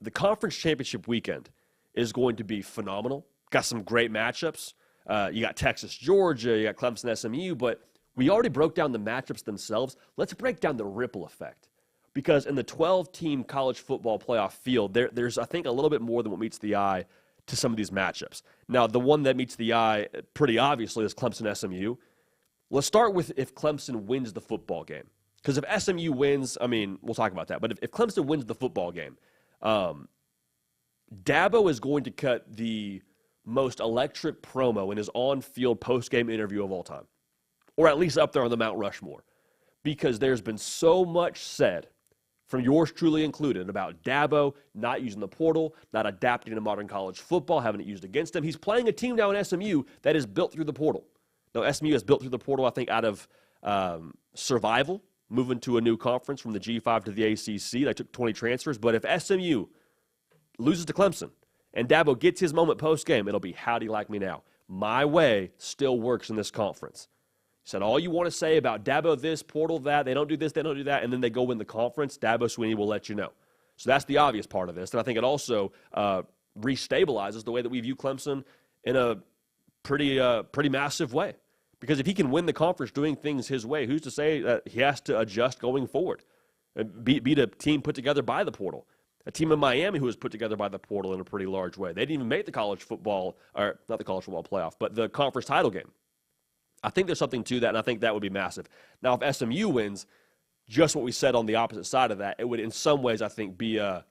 the conference championship weekend is going to be phenomenal. Got some great matchups. You got Texas, Georgia, you got Clemson, SMU, but we already broke down the matchups themselves. Let's break down the ripple effect. Because in the 12-team college football playoff field, there's, I think, a little bit more than what meets the eye to some of these matchups. Now, the one that meets the eye pretty obviously is Clemson, SMU. Let's start with if Clemson wins the football game. Because if SMU wins, I mean, we'll talk about that. But if Clemson wins the football game, Dabo is going to cut the most electric promo in his on-field post-game interview of all time. Or at least up there on the Mount Rushmore. Because there's been so much said, from yours truly included, about Dabo not using the portal, not adapting to modern college football, having it used against him. He's playing a team now in SMU that is built through the portal. Now, SMU has built through the portal, I think, out of survival, moving to a new conference from the G5 to the ACC. They took 20 transfers. But if SMU loses to Clemson and Dabo gets his moment post-game, it'll be, how do you like me now? My way still works in this conference. He said, all you want to say about Dabo this, portal that, they don't do this, they don't do that, and then they go win the conference, Dabo Swinney will let you know. So that's the obvious part of this. And I think it also restabilizes the way that we view Clemson in a pretty massive way. Because if he can win the conference doing things his way, who's to say that he has to adjust going forward? And beat a team put together by the portal. A team in Miami who was put together by the portal in a pretty large way. They didn't even make the college football, or not the college football playoff, but the conference title game. I think there's something to that, and I think that would be massive. Now, if SMU wins, just what we said on the opposite side of that, it would in some ways, I think, be a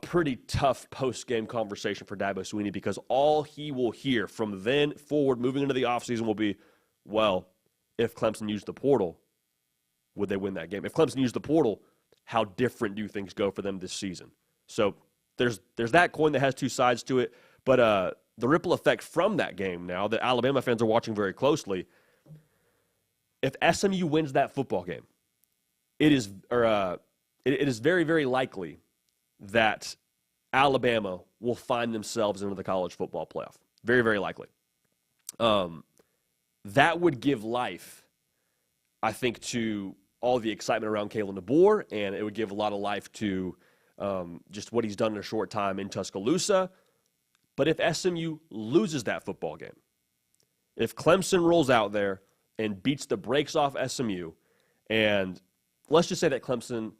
pretty tough post-game conversation for Dabo Swinney, because all he will hear from then forward, moving into the offseason, will be, well, if Clemson used the portal, would they win that game? If Clemson used the portal, how different do things go for them this season? So there's that coin that has two sides to it, but the ripple effect from that game now that Alabama fans are watching very closely, if SMU wins that football game, it is very, very likely that Alabama will find themselves into the college football playoff. Very, very likely. That would give life, I think, to all the excitement around Kalen DeBoer, and it would give a lot of life to just what he's done in a short time in Tuscaloosa. But if SMU loses that football game, if Clemson rolls out there and beats the brakes off SMU, and let's just say that Clemson,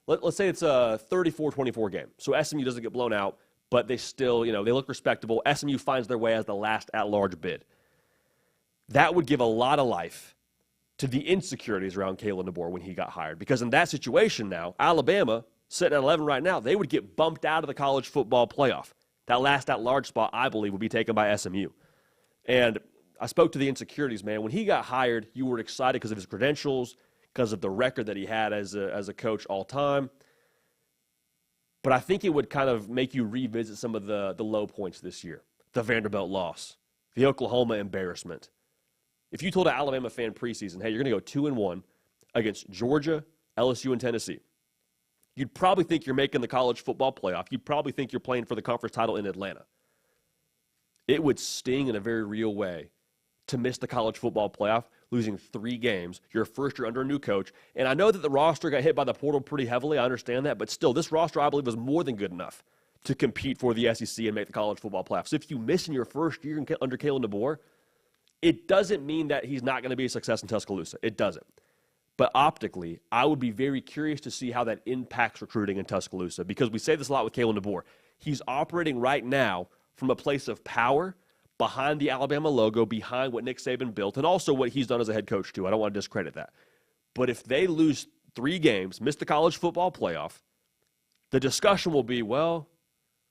let's say it's a 34-24 game. So SMU doesn't get blown out, but they still, they look respectable. SMU finds their way as the last at-large bid. That would give a lot of life to the insecurities around Kalen DeBoer when he got hired. Because in that situation now, Alabama, sitting at 11 right now, they would get bumped out of the college football playoff. That last at-large spot, I believe, would be taken by SMU. And I spoke to the insecurities, man. When he got hired, you were excited because of his credentials, because of the record that he had as a coach all time. But I think it would kind of make you revisit some of the low points this year. The Vanderbilt loss, the Oklahoma embarrassment. If you told an Alabama fan preseason, hey, you're going to go 2-1 against Georgia, LSU, and Tennessee, you'd probably think you're making the college football playoff. You'd probably think you're playing for the conference title in Atlanta. It would sting in a very real way to miss the college football playoff, losing 3 games, your first year under a new coach. And I know that the roster got hit by the portal pretty heavily. I understand that. But still, this roster, I believe, was more than good enough to compete for the SEC and make the college football playoff. So if you miss in your first year under Kalen DeBoer, it doesn't mean that he's not going to be a success in Tuscaloosa. It doesn't. But optically, I would be very curious to see how that impacts recruiting in Tuscaloosa, because we say this a lot with Kalen DeBoer. He's operating right now from a place of power behind the Alabama logo, behind what Nick Saban built, and also what he's done as a head coach too. I don't want to discredit that. But if they lose 3 games, miss the college football playoff, the discussion will be, well,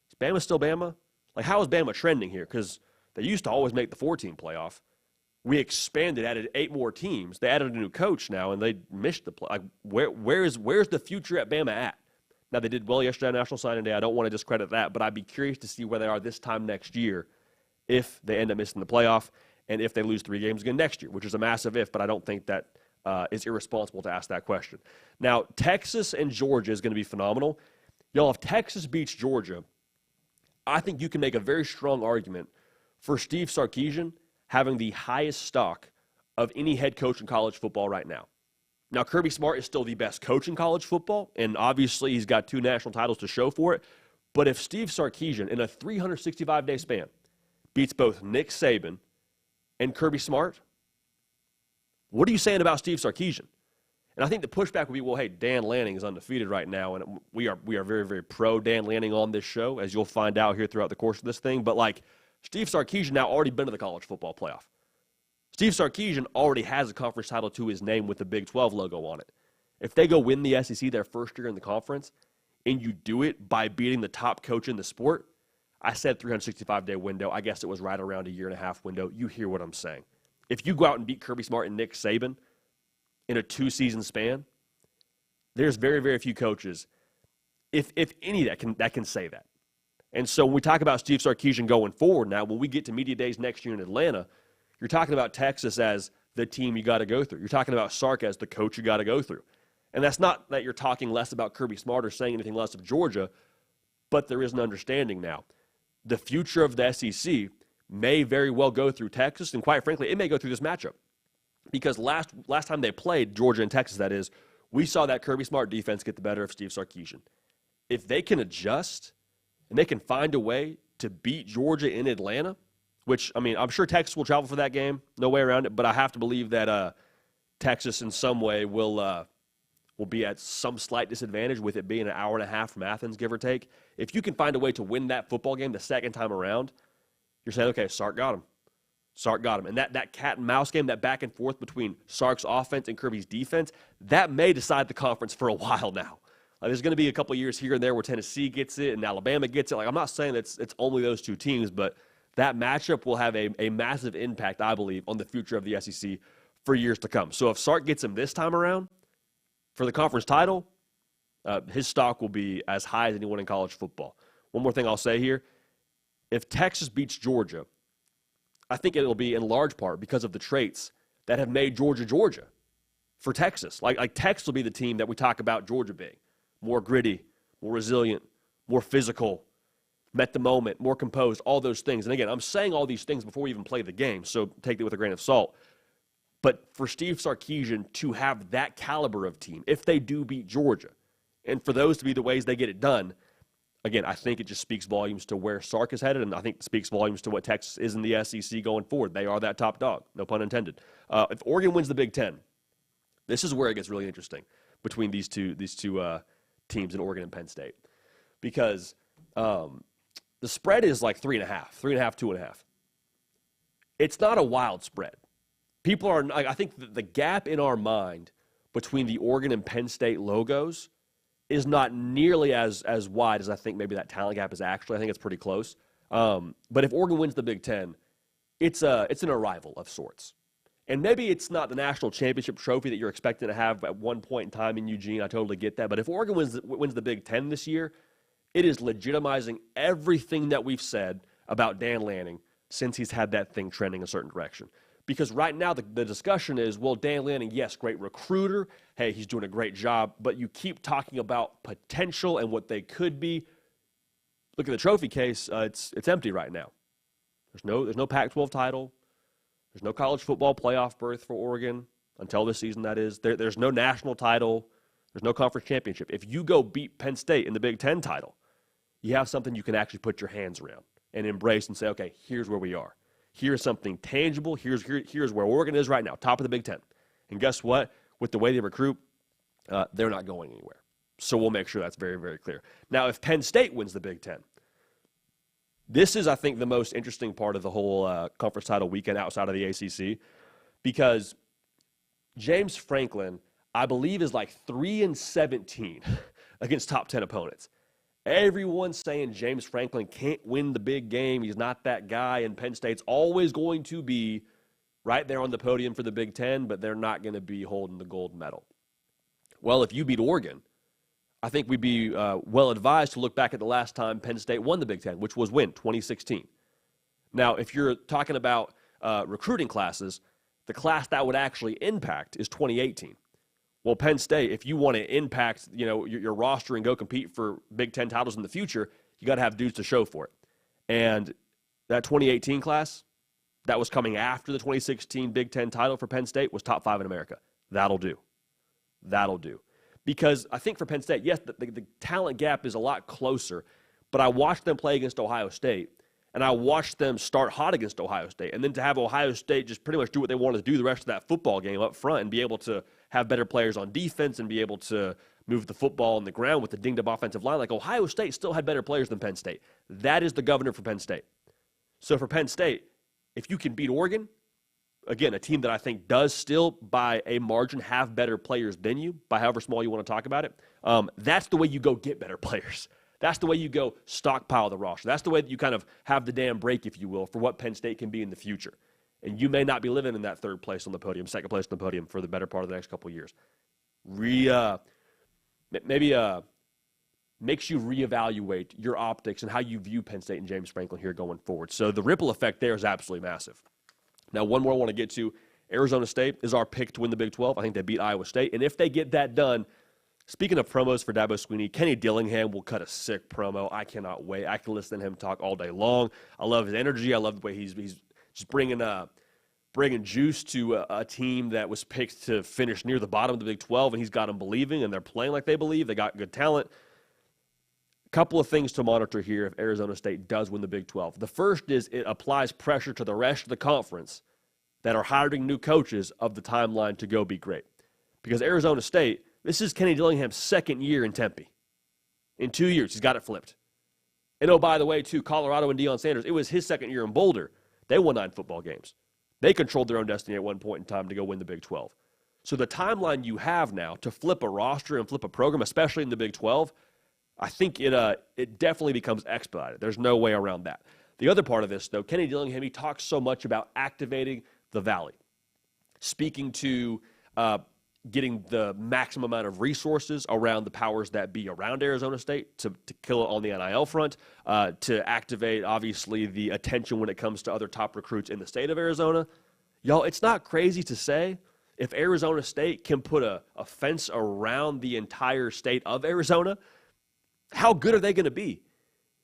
is Bama still Bama? Like, how is Bama trending here? Because they used to always make the 4-team playoff. We expanded, added 8 more teams. They added a new coach now, and they missed the play. Like, where's the future at Bama at? Now, they did well yesterday on National Signing Day. I don't want to discredit that, but I'd be curious to see where they are this time next year if they end up missing the playoff and if they lose 3 games again next year, which is a massive if, but I don't think that is irresponsible to ask that question. Now, Texas and Georgia is going to be phenomenal. Y'all, if Texas beats Georgia, I think you can make a very strong argument for Steve Sarkisian having the highest stock of any head coach in college football right now. Now, Kirby Smart is still the best coach in college football, and obviously he's got 2 national titles to show for it, But if Steve Sarkisian, in a 365-day span, beats both Nick Saban and Kirby Smart, what are you saying about Steve Sarkisian? And I think the pushback would be, well, hey, Dan Lanning is undefeated right now, and we are very, very pro Dan Lanning on this show, as you'll find out here throughout the course of this thing. But, like, Steve Sarkisian now already been to the college football playoff. Steve Sarkisian already has a conference title to his name with the Big 12 logo on it. If they go win the SEC their first year in the conference, and you do it by beating the top coach in the sport, I said 365-day window. I guess it was right around a year-and-a-half window. You hear what I'm saying. If you go out and beat Kirby Smart and Nick Saban in a 2-season span, there's very, very few coaches, if any, that can say that. And so when we talk about Steve Sarkisian going forward now, when we get to media days next year in Atlanta, you're talking about Texas as the team you got to go through. You're talking about Sark as the coach you got to go through. And that's not that you're talking less about Kirby Smart or saying anything less of Georgia, but there is an understanding now. The future of the SEC may very well go through Texas, and quite frankly, it may go through this matchup. Because last time they played, Georgia and Texas, that is, we saw that Kirby Smart defense get the better of Steve Sarkisian. If they can adjust and they can find a way to beat Georgia in Atlanta, which, I mean, I'm sure Texas will travel for that game, no way around it, but I have to believe that Texas in some way will be at some slight disadvantage with it being an hour and a half from Athens, give or take. If you can find a way to win that football game the second time around, you're saying, okay, Sark got him. Sark got him. And that cat and mouse game, that back and forth between Sark's offense and Kirby's defense, that may decide the conference for a while now. There's going to be a couple of years here and there where Tennessee gets it and Alabama gets it. I'm not saying it's only those two teams, but that matchup will have a massive impact, I believe, on the future of the SEC for years to come. So if Sark gets him this time around for the conference title, his stock will be as high as anyone in college football. One more thing I'll say here. If Texas beats Georgia, I think it'll be in large part because of the traits that have made Georgia Georgia for Texas. Like Texas will be the team that we talk about Georgia being. More gritty, more resilient, more physical, met the moment, more composed, all those things. And again, I'm saying all these things before we even play the game, so take it with a grain of salt. But for Steve Sarkisian to have that caliber of team, if they do beat Georgia, and for those to be the ways they get it done, again, I think it just speaks volumes to where Sark is headed, and I think it speaks volumes to what Texas is in the SEC going forward. They are that top dog, no pun intended. If Oregon wins the Big Ten, this is where it gets really interesting between these two teams in Oregon and Penn State, because the spread is like 3.5, 2.5. It's not a wild spread. People are, I think the gap in our mind between the Oregon and Penn State logos is not nearly as wide as I think maybe that talent gap is actually. I think it's pretty close. But if Oregon wins the Big Ten, it's an arrival of sorts. And maybe it's not the national championship trophy that you're expecting to have at one point in time in Eugene. I totally get that. But if Oregon wins the Big Ten this year, it is legitimizing everything that we've said about Dan Lanning since he's had that thing trending a certain direction. Because right now the discussion is, well, Dan Lanning, yes, great recruiter. Hey, he's doing a great job. But you keep talking about potential and what they could be. Look at the trophy case. It's empty right now. There's no Pac-12 title. There's no college football playoff berth for Oregon until this season, that is. There's no national title. There's no conference championship. If you go beat Penn State in the Big Ten title, you have something you can actually put your hands around and embrace and say, okay, here's where we are. Here's something tangible. Here's where Oregon is right now, top of the Big Ten. And guess what? With the way they recruit, they're not going anywhere. So we'll make sure that's very, very clear. Now, if Penn State wins the Big Ten, this is, I think, the most interesting part of the whole conference title weekend outside of the ACC, because James Franklin, I believe, is like 3-17 against top 10 opponents. Everyone's saying James Franklin can't win the big game. He's not that guy, and Penn State's always going to be right there on the podium for the Big Ten, but they're not going to be holding the gold medal. Well, if you beat Oregon, I think we'd be well advised to look back at the last time Penn State won the Big Ten, which was when? 2016. Now, if you're talking about recruiting classes, the class that would actually impact is 2018. Well, Penn State, if you want to impact, your roster and go compete for Big Ten titles in the future, you got to have dudes to show for it. And that 2018 class that was coming after the 2016 Big Ten title for Penn State was top 5 in America. That'll do. That'll do. Because I think for Penn State, yes, the talent gap is a lot closer, but I watched them play against Ohio State, and I watched them start hot against Ohio State, and then to have Ohio State just pretty much do what they wanted to do the rest of that football game up front and be able to have better players on defense and be able to move the football on the ground with the dinged-up offensive line. Like, Ohio State still had better players than Penn State. That is the governor for Penn State. So for Penn State, if you can beat Oregon, again, a team that I think does still, by a margin, have better players than you, by however small you want to talk about it, that's the way you go get better players. That's the way you go stockpile the roster. That's the way that you kind of have the dam break, if you will, for what Penn State can be in the future. And you may not be living in that third place on the podium, second place on the podium for the better part of the next couple of years. Maybe makes you reevaluate your optics and how you view Penn State and James Franklin here going forward. So the ripple effect there is absolutely massive. Now, one more I want to get to. Arizona State is our pick to win the Big 12. I think they beat Iowa State. And if they get that done, speaking of promos for Dabo Swinney, Kenny Dillingham will cut a sick promo. I cannot wait. I can listen to him talk all day long. I love his energy. I love the way he's just bringing juice to a team that was picked to finish near the bottom of the Big 12, and he's got them believing, and they're playing like they believe. They got good talent. A couple of things to monitor here if Arizona State does win the Big 12. The first is it applies pressure to the rest of the conference that are hiring new coaches of the timeline to go be great. Because Arizona State, this is Kenny Dillingham's second year in Tempe. In 2 years, he's got it flipped. And oh, by the way, too, Colorado and Deion Sanders, it was his second year in Boulder. They won 9 football games. They controlled their own destiny at one point in time to go win the Big 12. So the timeline you have now to flip a roster and flip a program, especially in the Big 12, I think it definitely becomes expedited. There's no way around that. The other part of this, though, Kenny Dillingham, he talks so much about activating the Valley, speaking to getting the maximum amount of resources around the powers that be around Arizona State to kill it on the NIL front, to activate, obviously, the attention when it comes to other top recruits in the state of Arizona. Y'all, it's not crazy to say if Arizona State can put a fence around the entire state of Arizona, how good are they going to be?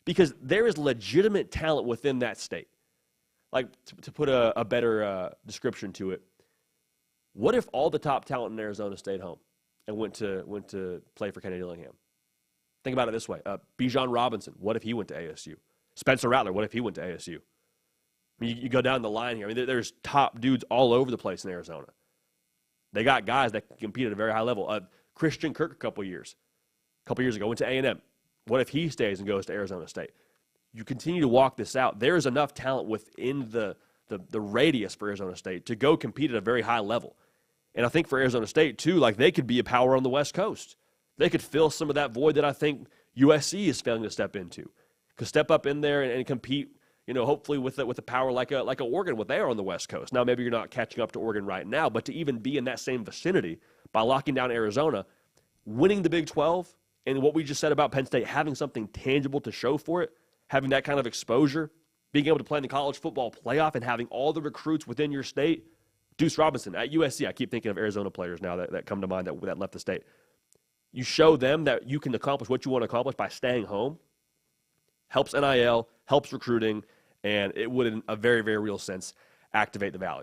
Because there is legitimate talent within that state. Like, to put a better description to it, what if all the top talent in Arizona stayed home and went to play for Kenny Dillingham? Think about it this way. Bijan Robinson, what if he went to ASU? Spencer Rattler, what if he went to ASU? I mean, you go down the line here. I mean, there's top dudes all over the place in Arizona. They got guys that can compete at a very high level. Christian Kirk a couple years ago went to A&M. What if he stays and goes to Arizona State? You continue to walk this out. There is enough talent within the radius for Arizona State to go compete at a very high level. And I think for Arizona State, too, like, they could be a power on the West Coast. They could fill some of that void that I think USC is failing to step into. Could step up in there and compete, hopefully with a power like a Oregon, what they are on the West Coast. Now, maybe you're not catching up to Oregon right now, but to even be in that same vicinity by locking down Arizona, winning the Big 12, and what we just said about Penn State, having something tangible to show for it, having that kind of exposure, being able to play in the college football playoff and having all the recruits within your state. Deuce Robinson at USC, I keep thinking of Arizona players now that come to mind that left the state. You show them that you can accomplish what you want to accomplish by staying home. Helps NIL, helps recruiting, and it would, in a very, very real sense, activate the Valley.